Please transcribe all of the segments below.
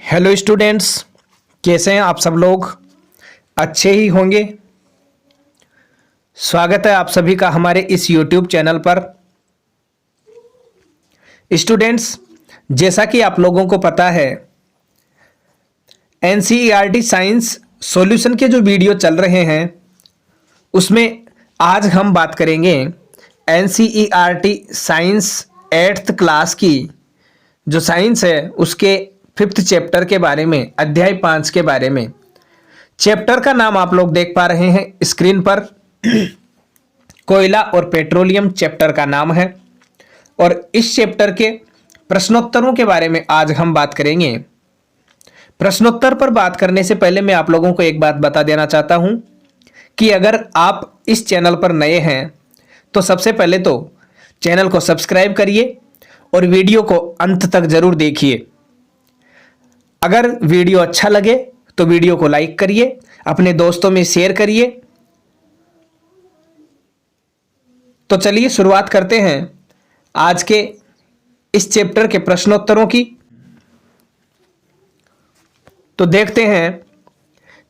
Hello students, कैसे हैं आप सब लोग? अच्छे ही होंगे। स्वागत है आप सभी का हमारे इस यूट्यूब चैनल पर। स्टूडेंट्स, जैसा कि आप लोगों को पता है, एनसीईआरटी साइंस सॉल्यूशन के जो वीडियो चल रहे हैं उसमें आज हम बात करेंगे एनसीईआरटी साइंस 8th क्लास की जो साइंस है उसके 5th चैप्टर के बारे में, अध्याय 5 के बारे में। चैप्टर का नाम आप लोग देख पा रहे हैं स्क्रीन पर। कोयला और पेट्रोलियम चैप्टर का नाम है और इस चैप्टर के प्रश्नोत्तरों के बारे में आज हम बात करेंगे। प्रश्नोत्तर पर बात करने से पहले मैं आप लोगों को एक बात बता देना चाहता हूं कि अगर आप इस चैनल पर नए हैं तो सबसे पहले तो चैनल को सब्सक्राइब करिए और वीडियो को अंत तक जरूर देखिए। अगर वीडियो अच्छा लगे तो वीडियो को लाइक करिए, अपने दोस्तों में शेयर करिए। तो चलिए शुरुआत करते हैं आज के इस चैप्टर के प्रश्नोत्तरों की। तो देखते हैं,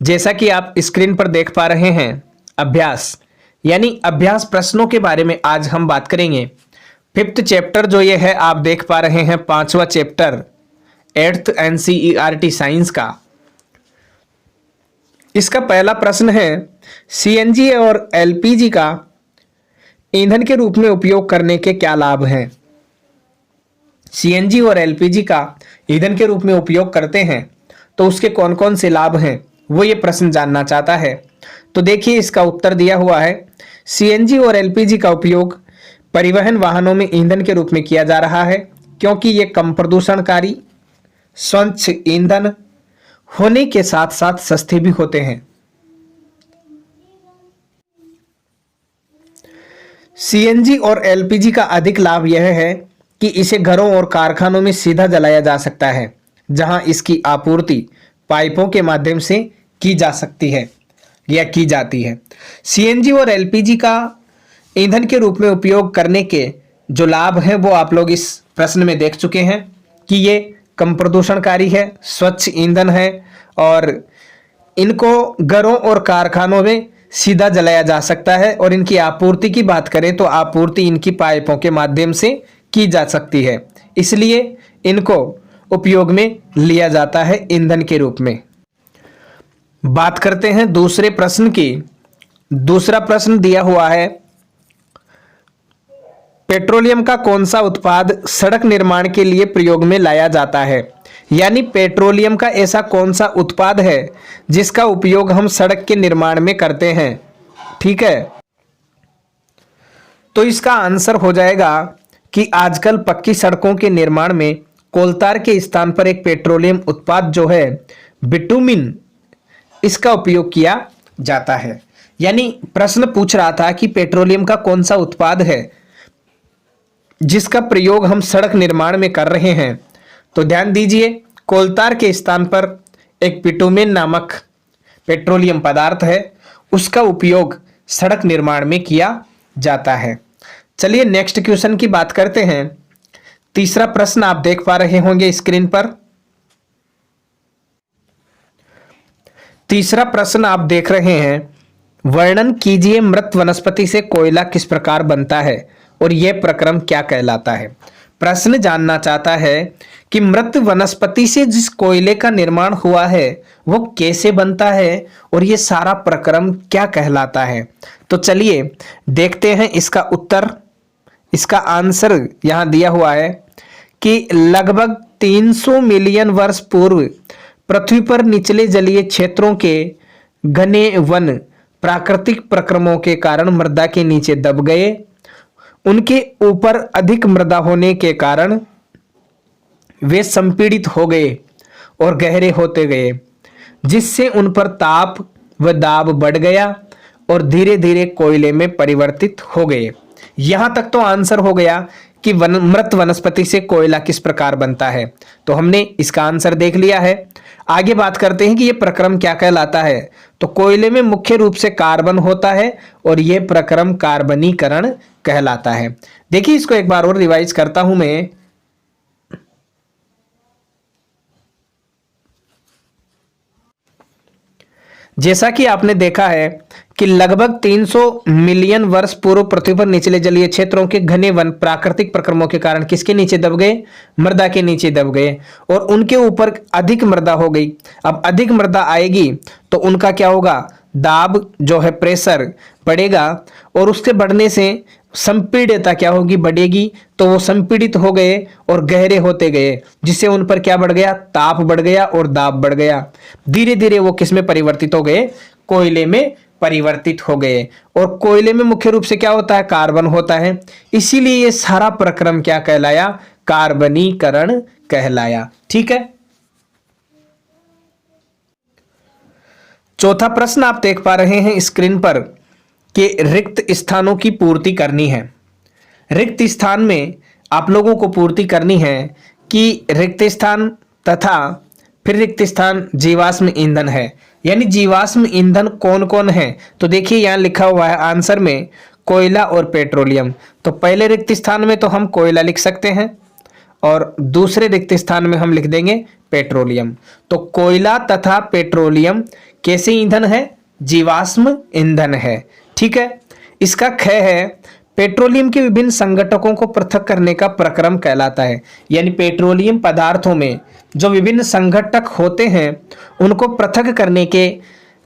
जैसा कि आप स्क्रीन पर देख पा रहे हैं, अभ्यास यानी अभ्यास प्रश्नों के बारे में आज हम बात करेंगे। 5th चैप्टर जो ये है आप देख पा रहे हैं, 5वां चैप्टर 8th एनसीईआरटी साइंस का। इसका पहला प्रश्न है, सीएनजी और एलपीजी का ईंधन के रूप में उपयोग करने के क्या लाभ हैं? सीएनजी और एलपीजी का ईंधन के रूप में उपयोग करते हैं तो उसके कौन कौन से लाभ हैं, वो ये प्रश्न जानना चाहता है। तो देखिए, इसका उत्तर दिया हुआ है, सीएनजी और एलपीजी का उपयोग परिवहन वाहनों में ईंधन के रूप में किया जा रहा है क्योंकि ये कम प्रदूषणकारी, स्वच्छ ईंधन होने के साथ साथ सस्ते भी होते हैं। सीएनजी और एलपीजी का अधिक लाभ यह है कि इसे घरों और कारखानों में सीधा जलाया जा सकता है, जहां इसकी आपूर्ति पाइपों के माध्यम से की जा सकती है या की जाती है। सीएनजी और एलपीजी का ईंधन के रूप में उपयोग करने के जो लाभ हैं वो आप लोग इस प्रश्न में देख चुके हैं कि ये कम प्रदूषणकारी है, स्वच्छ ईंधन है और इनको घरों और कारखानों में सीधा जलाया जा सकता है। और इनकी आपूर्ति की बात करें तो आपूर्ति इनकी पाइपों के माध्यम से की जा सकती है, इसलिए इनको उपयोग में लिया जाता है ईंधन के रूप में। बात करते हैं दूसरे प्रश्न की। दूसरा प्रश्न दिया हुआ है, पेट्रोलियम का कौन सा उत्पाद सड़क निर्माण के लिए प्रयोग में लाया जाता है? यानी पेट्रोलियम का ऐसा कौन सा उत्पाद है जिसका उपयोग हम सड़क के निर्माण में करते हैं? ठीक है, तो इसका आंसर हो जाएगा कि आजकल पक्की सड़कों के निर्माण में कोलतार के स्थान पर एक पेट्रोलियम उत्पाद जो है बिटुमिन, इसका उपयोग किया जाता है। यानी प्रश्न पूछ रहा था कि पेट्रोलियम का कौन सा उत्पाद है जिसका प्रयोग हम सड़क निर्माण में कर रहे हैं। तो ध्यान दीजिए, कोलतार के स्थान पर एक बिटुमेन नामक पेट्रोलियम पदार्थ है, उसका उपयोग सड़क निर्माण में किया जाता है। चलिए नेक्स्ट क्वेश्चन की बात करते हैं। तीसरा प्रश्न आप देख पा रहे होंगे स्क्रीन पर। तीसरा प्रश्न आप देख रहे हैं, वर्णन कीजिए मृत वनस्पति से कोयला किस प्रकार बनता है और यह प्रक्रम क्या कहलाता है? प्रश्न जानना चाहता है कि मृत वनस्पति से जिस कोयले का निर्माण हुआ है वो कैसे बनता है और ये सारा प्रक्रम क्या कहलाता है। तो चलिए देखते हैं इसका उत्तर। इसका आंसर यहां दिया हुआ है कि लगभग 300 मिलियन वर्ष पूर्व पृथ्वी पर निचले जलीय क्षेत्रों के घने वन प्राकृतिक प्रक्रमों के कारण मृदा के नीचे दब गए। उनके ऊपर अधिक मृदा होने के कारण वे संपीड़ित हो गए और गहरे होते गए, जिससे उन पर ताप व दाब बढ़ गया और धीरे धीरे कोयले में परिवर्तित हो गए। यहां तक तो आंसर हो गया कि मृत वनस्पति से कोयला किस प्रकार बनता है। तो हमने इसका आंसर देख लिया है। आगे बात करते हैं कि यह प्रक्रम क्या कहलाता है। तो कोयले में मुख्य रूप से कार्बन होता है और यह प्रक्रम कार्बनीकरण कहलाता है। देखिए, इसको एक बार और रिवाइज करता हूं मैं। जैसा कि आपने देखा है कि लगभग 300 मिलियन वर्ष पूर्व पृथ्वी पर निचले जलीय क्षेत्रों के घने वन प्राकृतिक प्रक्रमों के कारण किसके नीचे दब गए? मृदा के नीचे दब गए और उनके ऊपर अधिक मृदा हो गई। अब अधिक मृदा आएगी तो उनका क्या होगा? दाब जो है, प्रेशर बढ़ेगा और उसके बढ़ने से संपीड़ितता क्या होगी? बढ़ेगी। तो वो संपीड़ित हो गए और गहरे होते गए, जिससे उन पर क्या बढ़ गया? ताप बढ़ गया और दाब बढ़ गया। धीरे धीरे वो किस में परिवर्तित हो गए? कोयले में परिवर्तित हो गए। और कोयले में मुख्य रूप से क्या होता है? कार्बन होता है। इसीलिए ये सारा प्रक्रम क्या कहलाया? कार्बनीकरण कहलाया। ठीक है। चौथा प्रश्न आप देख पा रहे हैं स्क्रीन पर कि रिक्त स्थानों की पूर्ति करनी है। रिक्त स्थान में आप लोगों को पूर्ति करनी है कि रिक्त स्थान तथा फिर रिक्त स्थान जीवाश्म ईंधन है। यानी जीवाश्म ईंधन कौन कौन है? तो देखिए यहां लिखा हुआ है आंसर में कोयला और पेट्रोलियम। तो पहले रिक्त स्थान में तो हम कोयला लिख सकते हैं और दूसरे रिक्त स्थान में हम लिख देंगे पेट्रोलियम। तो कोयला तथा पेट्रोलियम कैसे ईंधन है? जीवाश्म ईंधन है। ठीक है। इसका ख है पेट्रोलियम के विभिन्न संघटकों को पृथक करने का प्रक्रम कहलाता है। यानी पेट्रोलियम पदार्थों में जो विभिन्न संघटक होते हैं उनको पृथक करने के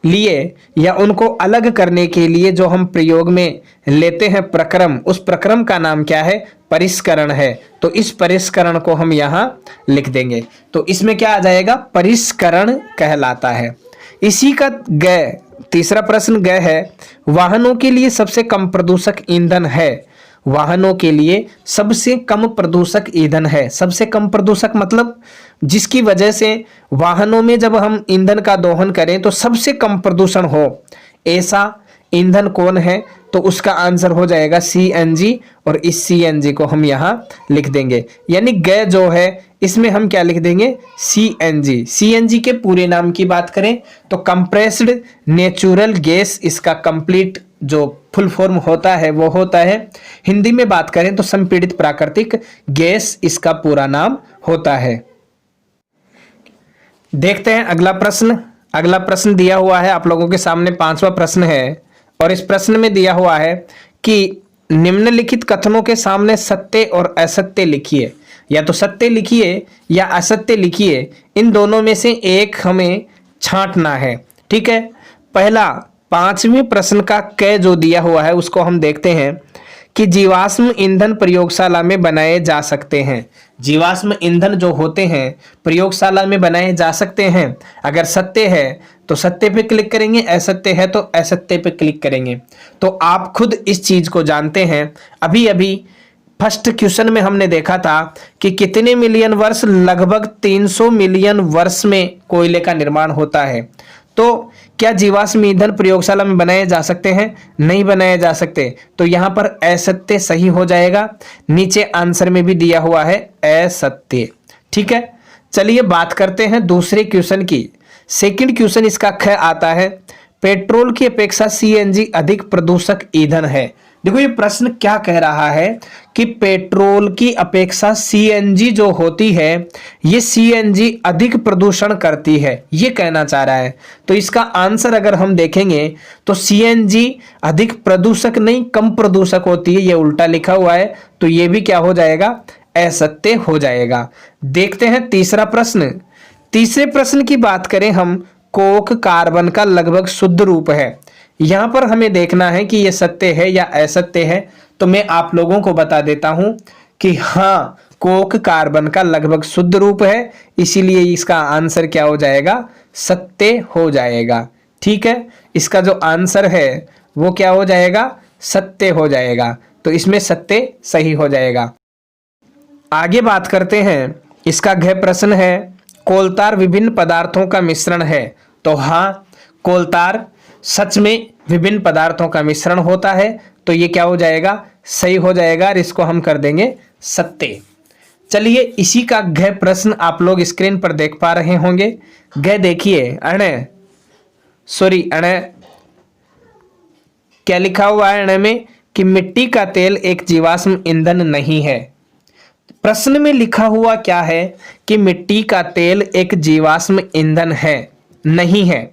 लिए या उनको अलग करने के लिए जो हम प्रयोग में लेते हैं प्रक्रम, उस प्रक्रम का नाम क्या है? परिष्करण है। तो इस परिष्करण को हम यहाँ लिख देंगे। तो इसमें क्या आ जाएगा? परिष्करण कहलाता है। इसी का ग तीसरा प्रश्न ग है वाहनों के लिए सबसे कम प्रदूषक ईंधन है। वाहनों के लिए सबसे कम प्रदूषक ईंधन है। सबसे कम प्रदूषक मतलब जिसकी वजह से वाहनों में जब हम ईंधन का दोहन करें तो सबसे कम प्रदूषण हो, ऐसा ईंधन कौन है? तो उसका आंसर हो जाएगा सीएनजी। और इस सीएनजी को हम यहाँ लिख देंगे। यानी ग जो है इसमें हम क्या लिख देंगे? सीएनजी। सीएनजी के पूरे नाम की बात करें तो कंप्रेस्ड नेचुरल गैस, इसका कंप्लीट जो फुल फॉर्म होता है वो होता है, हिंदी में बात करें तो संपीड़ित प्राकृतिक गैस इसका पूरा नाम होता है। देखते हैं अगला प्रश्न। अगला प्रश्न दिया हुआ है आप लोगों के सामने, 5वां प्रश्न है और इस प्रश्न में दिया हुआ है कि निम्नलिखित कथनों के सामने सत्य और असत्य लिखिए। या तो सत्य लिखिए या असत्य लिखिए, इन दोनों में से एक हमें छांटना है। ठीक है। पहला 5वें प्रश्न का क जो दिया हुआ है उसको हम देखते हैं कि जीवाश्म ईंधन प्रयोगशाला में बनाए जा सकते हैं। जीवाश्म ईंधन जो होते हैं प्रयोगशाला में बनाए जा सकते हैं। अगर सत्य है तो सत्य पे क्लिक करेंगे, असत्य है तो असत्य पे क्लिक करेंगे। तो आप खुद इस चीज को जानते हैं। अभी अभी फर्स्ट क्वेश्चन में हमने देखा था कि कितने मिलियन वर्ष? लगभग 300 मिलियन वर्ष में कोयले का निर्माण होता है। तो क्या जीवाश्म ईंधन प्रयोगशाला में बनाए जा सकते हैं? नहीं बनाए जा सकते। तो यहां पर असत्य सही हो जाएगा। नीचे आंसर में भी दिया हुआ है असत्य। ठीक है। चलिए बात करते हैं दूसरे क्वेश्चन की। सेकंड क्वेश्चन इसका ख आता है पेट्रोल की अपेक्षा सीएनजी अधिक प्रदूषक ईंधन है। देखो ये प्रश्न क्या कह रहा है कि पेट्रोल की अपेक्षा सीएनजी जो होती है ये सीएनजी अधिक प्रदूषण करती है, ये कहना चाह रहा है। तो इसका आंसर अगर हम देखेंगे तो सीएनजी अधिक प्रदूषक नहीं, कम प्रदूषक होती है, ये उल्टा लिखा हुआ है। तो ये भी क्या हो जाएगा? असत्य हो जाएगा। देखते हैं तीसरा प्रश्न। तीसरे प्रश्न की बात करें हम, कोक कार्बन का लगभग शुद्ध रूप है। यहां पर हमें देखना है कि यह सत्य है या असत्य है। तो मैं आप लोगों को बता देता हूं कि हाँ, कोक कार्बन का लगभग शुद्ध रूप है, इसीलिए इसका आंसर क्या हो जाएगा? सत्य हो जाएगा। ठीक है। इसका जो आंसर है वो क्या हो जाएगा? सत्य हो जाएगा। तो इसमें सत्य सही हो जाएगा। आगे बात करते हैं। इसका घ प्रश्न है कोलतार विभिन्न पदार्थों का मिश्रण है। तो हाँ, कोलतार सच में विभिन्न पदार्थों का मिश्रण होता है। तो ये क्या हो जाएगा? सही हो जाएगा और इसको हम कर देंगे सत्य। चलिए इसी का घ प्रश्न आप लोग स्क्रीन पर देख पा रहे होंगे। घ देखिए, क्या लिखा हुआ है अण में कि मिट्टी का तेल एक जीवाश्म ईंधन नहीं है। प्रश्न में लिखा हुआ क्या है कि मिट्टी का तेल एक जीवाश्म ईंधन है, नहीं है।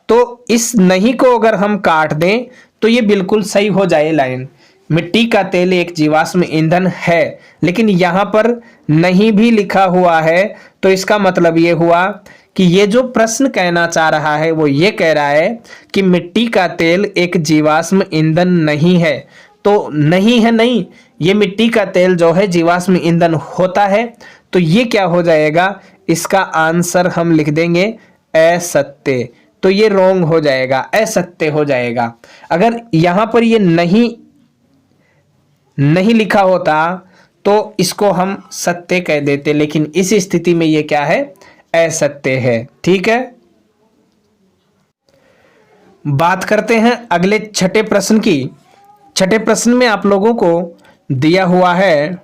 तो इस नहीं को अगर हम काट दें तो ये बिल्कुल सही हो जाए लाइन। मिट्टी का तेल एक जीवाश्म ईंधन है, लेकिन यहां पर नहीं भी लिखा हुआ है, तो इसका मतलब ये हुआ कि ये जो प्रश्न कहना चाह रहा है वो ये कह रहा है कि मिट्टी का तेल एक जीवाश्म ईंधन नहीं है। तो नहीं है, नहीं, ये मिट्टी का तेल जो है जीवाश्म ईंधन होता है। तो ये क्या हो जाएगा, इसका आंसर हम लिख देंगे असत्य। तो ये रॉन्ग हो जाएगा, असत्य हो जाएगा। अगर यहां पर ये नहीं लिखा होता तो इसको हम सत्य कह देते, लेकिन इस स्थिति में ये क्या है, असत्य है। ठीक है, बात करते हैं अगले छठे प्रश्न की। छठे प्रश्न में आप लोगों को दिया हुआ है,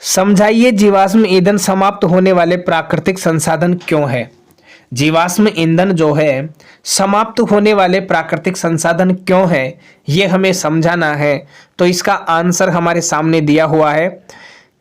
समझाइए जीवाश्म ईंधन समाप्त होने वाले प्राकृतिक संसाधन क्यों है। जीवाश्म ईंधन जो है समाप्त होने वाले प्राकृतिक संसाधन क्यों है, ये हमें समझाना है। तो इसका आंसर हमारे सामने दिया हुआ है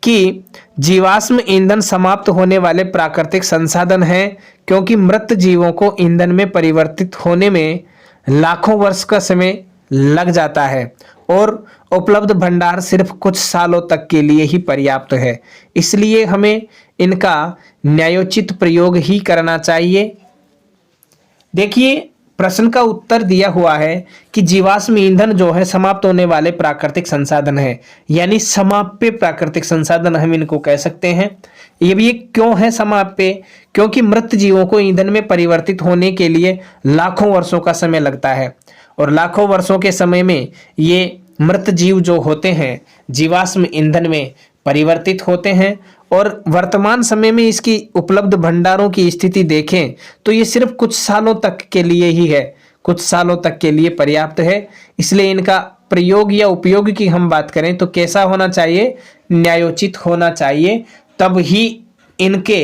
कि जीवाश्म ईंधन समाप्त होने वाले प्राकृतिक संसाधन हैं क्योंकि मृत जीवों को ईंधन में परिवर्तित होने में लाखों वर्ष का समय लग जाता है और उपलब्ध भंडार सिर्फ कुछ सालों तक के लिए ही पर्याप्त है। इसलिए हमें इनका न्यायोचित प्रयोग ही करना चाहिए। देखिए, प्रश्न का उत्तर दिया हुआ है कि जीवाश्म ईंधन जो है समाप्त होने वाले प्राकृतिक संसाधन है, यानी समाप्य प्राकृतिक संसाधन हम इनको कह सकते हैं। ये भी क्यों है समाप्य, क्योंकि मृत जीवों को ईंधन में परिवर्तित होने के लिए लाखों वर्षों का समय लगता है और लाखों वर्षों के समय में ये मृत जीव जो होते हैं जीवाश्म ईंधन में परिवर्तित होते हैं और वर्तमान समय में इसकी उपलब्ध भंडारों की स्थिति देखें तो ये सिर्फ कुछ सालों तक के लिए ही है, कुछ सालों तक के लिए पर्याप्त है। इसलिए इनका प्रयोग या उपयोग की हम बात करें तो कैसा होना चाहिए, न्यायोचित होना चाहिए, तब ही इनके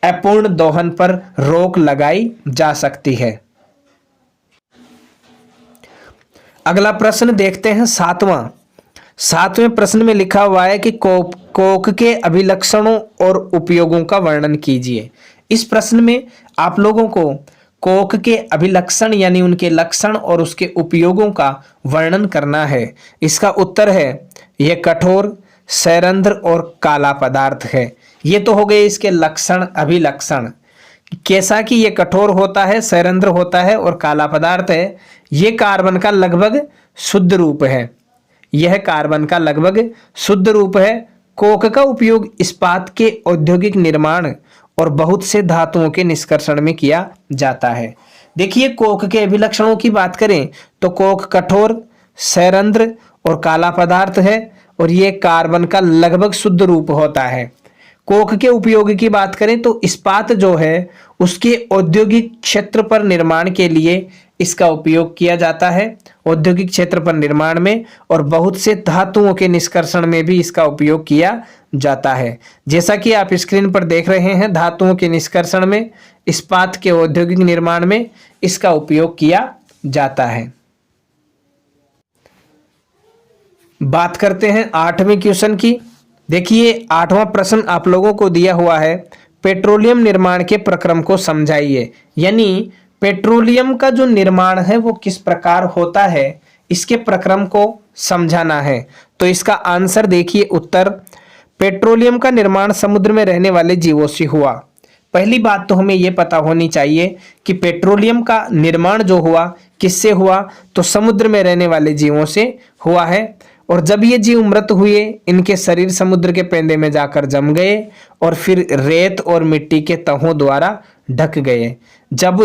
अपूर्ण दोहन पर रोक लगाई जा सकती है। अगला प्रश्न देखते हैं, सातवें प्रश्न में लिखा हुआ है कि कोक के अभिलक्षणों और उपयोगों का वर्णन कीजिए। इस प्रश्न में आप लोगों को कोक के अभिलक्षण यानी उनके लक्षण और उसके उपयोगों का वर्णन करना है। इसका उत्तर है यह कठोर, सैरंध्र और काला पदार्थ है। ये तो हो गए इसके लक्षण, अभिलक्षण, कैसा कि ये कठोर होता है, सैरंध्र होता है और काला पदार्थ है। ये कार्बन का लगभग शुद्ध रूप है, यह कार्बन का लगभग शुद्ध रूप है। कोक का उपयोग इस्पात के औद्योगिक निर्माण और बहुत से धातुओं के निष्कर्षण में किया जाता है। देखिए, कोक के अभिलक्षणों की बात करें तो कोक कठोर, सैरंध्र और काला पदार्थ है और ये कार्बन का लगभग शुद्ध रूप होता है। कोक के उपयोग की बात करें तो इस्पात जो है उसके औद्योगिक क्षेत्र पर निर्माण के लिए इसका उपयोग किया जाता है, औद्योगिक क्षेत्र पर निर्माण में, और बहुत से धातुओं के निष्कर्षण में भी इसका उपयोग किया जाता है। जैसा कि आप स्क्रीन पर देख रहे हैं, धातुओं के निष्कर्षण में, इस्पात के औद्योगिक निर्माण में इसका उपयोग किया जाता है। बात करते हैं 8वें क्वेश्चन की। देखिए, 8वां प्रश्न आप लोगों को दिया हुआ है, पेट्रोलियम निर्माण के प्रक्रम को समझाइए। यानी पेट्रोलियम का जो निर्माण है वो किस प्रकार होता है, इसके प्रक्रम को समझाना है। तो इसका आंसर देखिए, उत्तर, पेट्रोलियम का निर्माण समुद्र में रहने वाले जीवों से हुआ। पहली बात तो हमें यह पता होनी चाहिए कि पेट्रोलियम का निर्माण जो हुआ किससे हुआ, तो समुद्र में रहने वाले जीवों से हुआ है। और जब ये जीव मृत हुए, इनके शरीर समुद्र के पेंदे में जाकर जम गए और फिर रेत और मिट्टी के तहों द्वारा ढक गए। जब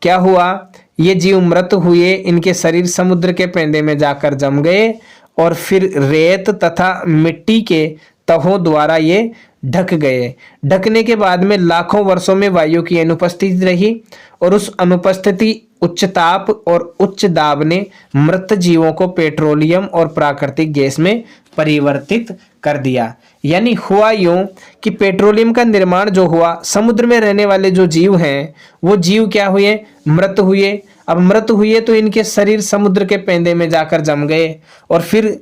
क्या हुआ, ये जीव मृत हुए, इनके शरीर समुद्र के पेंदे में जाकर जम गए और फिर रेत तथा मिट्टी के तहों द्वारा ये ढक गए। ढकने के बाद में लाखों वर्षों में वायु की अनुपस्थिति रही और उस अनुपस्थिति, उच्च ताप और उच्च दाब ने मृत जीवों को पेट्रोलियम और प्राकृतिक गैस में परिवर्तित कर दिया। यानी हुआ यूं कि पेट्रोलियम का निर्माण जो हुआ, समुद्र में रहने वाले जो जीव हैं वो जीव क्या हुए, मृत हुए। अब मृत हुए तो इनके शरीर समुद्र के पेंदे में जाकर जम गए और फिर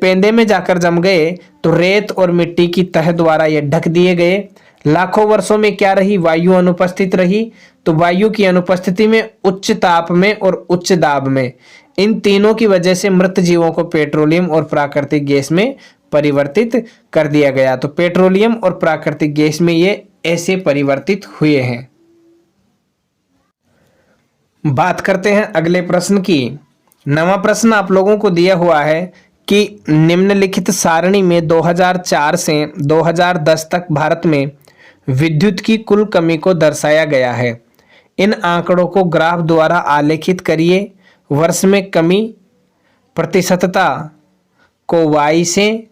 पेंदे में जाकर जम गए तो रेत और मिट्टी की तह द्वारा ये ढक दिए गए। लाखों वर्षों में क्या रही? वायु अनुपस्थित रही। तो वायु की अनुपस्थिति में उच्च ताप में और उच्च दाब में, इन तीनों की वजह से मृत जीवों को पेट्रोलियम और प्राकृतिक गैस में परिवर्तित कर दिया गया। तो पेट्रोलियम और प्राकृतिक गैस में ये ऐसे परिवर्तित हुए हैं। बात करते हैं अगले प्रश्न की। नवा प्रश्न आप लोगों को दिया हुआ है कि निम्नलिखित सारणी में 2004 से 2010 तक भारत में विद्युत की कुल कमी को दर्शाया गया है। इन आंकड़ों को ग्राफ द्वारा आलेखित करिए। वर्ष में कमी प्रतिशतता को y से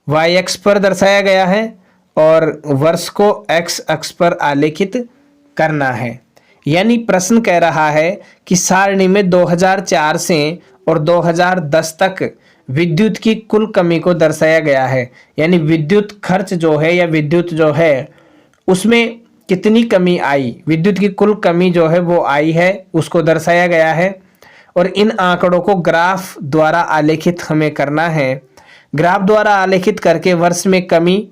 y अक्ष पर दर्शाया गया है और वर्ष को x अक्ष पर आलेखित करना है। यानी प्रश्न कह रहा है कि सारणी में 2004 से और 2010 तक विद्युत की कुल कमी को दर्शाया गया है। यानी विद्युत खर्च जो है या विद्युत जो है उसमें कितनी कमी आई, विद्युत की कुल कमी जो है वो आई है, उसको दर्शाया गया है। और इन आंकड़ों को ग्राफ द्वारा आलेखित हमें करना है। ग्राफ द्वारा आलेखित करके वर्ष में कमी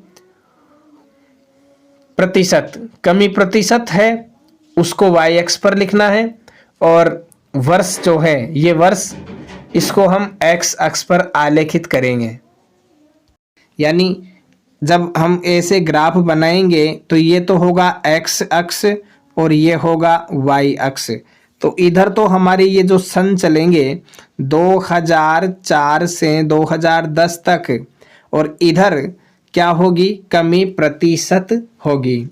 प्रतिशत है उसको y अक्ष पर लिखना है और वर्ष जो है ये वर्ष इसको हम x अक्ष पर आलेखित करेंगे। यानी जब हम ऐसे ग्राफ बनाएंगे तो ये तो होगा x अक्ष और ये होगा y अक्ष। तो इधर तो हमारे ये जो सन चलेंगे 2004 से 2010 तक और इधर क्या होगी? कमी प्रतिशत होगी।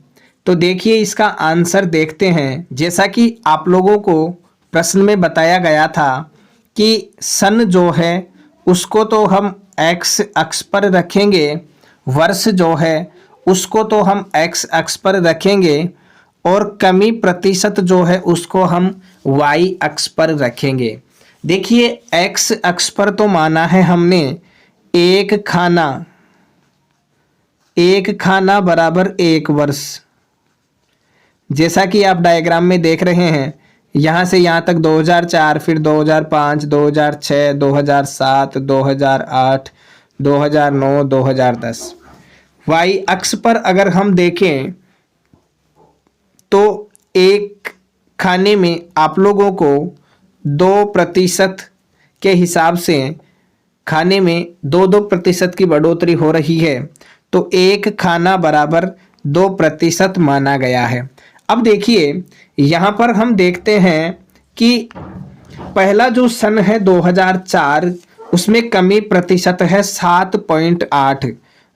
तो देखिए इसका आंसर देखते हैं। जैसा कि आप लोगों को प्रश्न में बताया गया था कि सन जो है उसको तो हम x अक्ष पर रखेंगे, वर्ष जो है उसको तो हम x अक्ष पर रखेंगे और कमी प्रतिशत जो है उसको हम y अक्ष पर रखेंगे। देखिए x अक्ष पर तो माना है हमने एक खाना बराबर एक वर्ष। जैसा कि आप डायग्राम में देख रहे हैं, यहाँ से यहाँ तक 2004, फिर 2005, 2006, 2007, 2008, 2009, 2010। y अक्ष पर अगर हम देखें तो एक खाने में आप लोगों को 2% के हिसाब से खाने में 2% की बढ़ोतरी हो रही है। तो एक खाना बराबर 2% माना गया है। अब देखिए यहाँ पर हम देखते हैं कि पहला जो सन है 2004 उसमें कमी प्रतिशत है 7.8।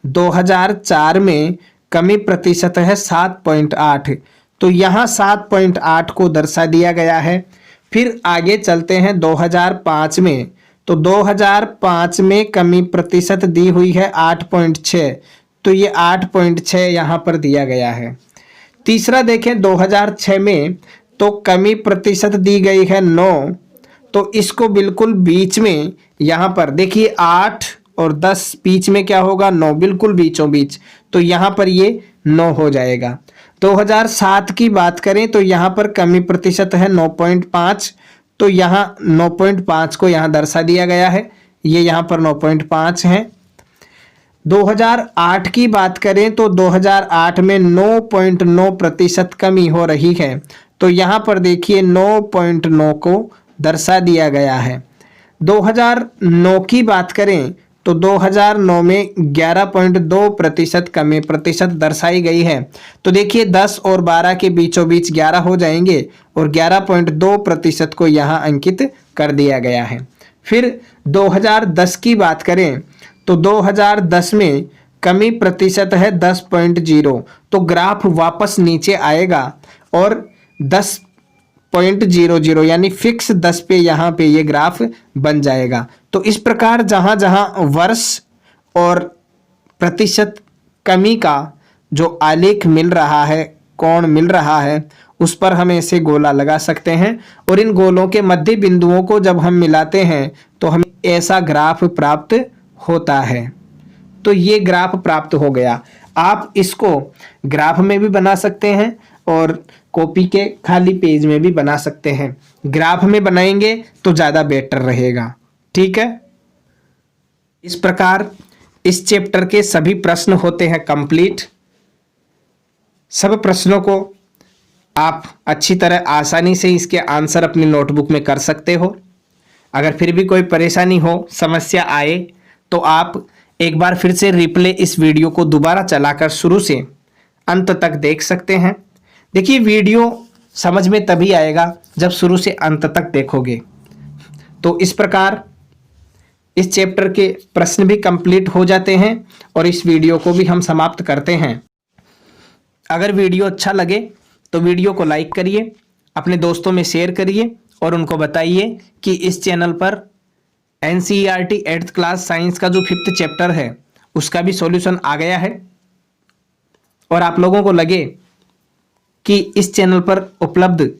2004 में कमी प्रतिशत है 7.8। तो यहाँ 7.8 को दर्शा दिया गया है। फिर आगे चलते हैं 2005 में। तो 2005 में कमी प्रतिशत दी हुई है 8.6। तो ये 8.6 यहाँ पर दिया गया है। तीसरा देखें 2006 में तो कमी प्रतिशत दी गई है 9। तो इसको बिल्कुल बीच में यहाँ पर देखिए 8 और 10 बीच में क्या होगा? 9, बिल्कुल बीचों बीच। तो यहाँ पर ये 9 हो जाएगा। 2007 की बात करें तो यहाँ पर कमी प्रतिशत है 9.5। तो यहाँ 9.5 को यहाँ दर्शा दिया गया है, ये यहाँ पर 9.5 है। 2008 की बात करें तो 2008 में 9.9% कमी हो रही है। तो यहाँ पर देखिए 9.9 को दर्शा दिया गया है। 2009 की बात करें तो 2009 में 11.2% कमी प्रतिशत दर्शाई गई है। तो देखिए 10 और 12 के बीचों बीच 11 हो जाएंगे और 11.2% को यहाँ अंकित कर दिया गया है। फिर 2010 की बात करें तो 2010 में कमी प्रतिशत है 10.0। तो ग्राफ वापस नीचे आएगा और 10.00 यानी फिक्स 10 पे यहाँ पे ये ग्राफ बन जाएगा। तो इस प्रकार जहाँ जहाँ वर्ष और प्रतिशत कमी का जो आलेख मिल रहा है, कोण मिल रहा है, उस पर हम ऐसे गोला लगा सकते हैं और इन गोलों के मध्य बिंदुओं को जब हम मिलाते हैं तो हमें ऐसा ग्राफ प्राप्त होता है। तो ये ग्राफ प्राप्त हो गया। आप इसको ग्राफ में भी बना सकते हैं और कॉपी के खाली पेज में भी बना सकते हैं। ग्राफ में बनाएंगे तो ज़्यादा बेटर रहेगा। ठीक है, इस प्रकार इस चैप्टर के सभी प्रश्न होते हैं कंप्लीट। सब प्रश्नों को आप अच्छी तरह आसानी से इसके आंसर अपनी नोटबुक में कर सकते हो। अगर फिर भी कोई परेशानी हो, समस्या आए, तो आप एक बार फिर से रिप्ले इस वीडियो को दोबारा चलाकर शुरू से अंत तक देख सकते हैं। देखिए, वीडियो समझ में तभी आएगा जब शुरू से अंत तक देखोगे। तो इस प्रकार इस चैप्टर के प्रश्न भी कंप्लीट हो जाते हैं और इस वीडियो को भी हम समाप्त करते हैं। अगर वीडियो अच्छा लगे तो वीडियो को लाइक करिए, अपने दोस्तों में शेयर करिए और उनको बताइए कि इस चैनल पर एनसीईआरटी 8th क्लास साइंस का जो 5th चैप्टर है उसका भी सॉल्यूशन आ गया है। और आप लोगों को लगे कि इस चैनल पर उपलब्ध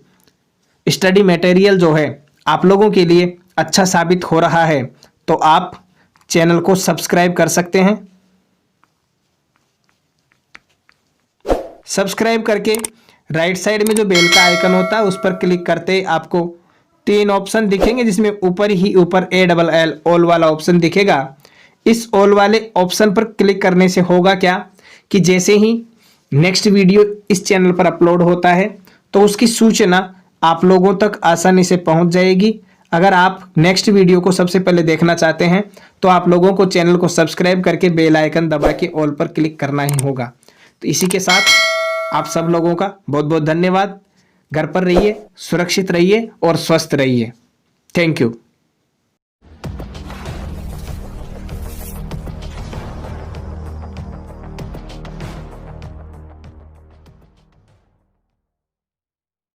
स्टडी मटेरियल जो है आप लोगों के लिए अच्छा साबित हो रहा है, तो आप चैनल को सब्सक्राइब कर सकते हैं। सब्सक्राइब करके राइट साइड में जो बेल का आइकन होता है उस पर क्लिक करते आपको 3 ऑप्शन दिखेंगे, जिसमें ऊपर ही ऊपर ALL ऑल वाला ऑप्शन दिखेगा। इस ऑल वाले ऑप्शन पर क्लिक करने से होगा क्या कि जैसे ही नेक्स्ट वीडियो इस चैनल पर अपलोड होता है तो उसकी सूचना आप लोगों तक आसानी से पहुंच जाएगी। अगर आप नेक्स्ट वीडियो को सबसे पहले देखना चाहते हैं तो आप लोगों को चैनल को सब्सक्राइब करके बेल आइकन दबा के ऑल पर क्लिक करना ही होगा। तो इसी के साथ आप सब लोगों का बहुत बहुत धन्यवाद। घर पर रहिए, सुरक्षित रहिए और स्वस्थ रहिए। Thank you.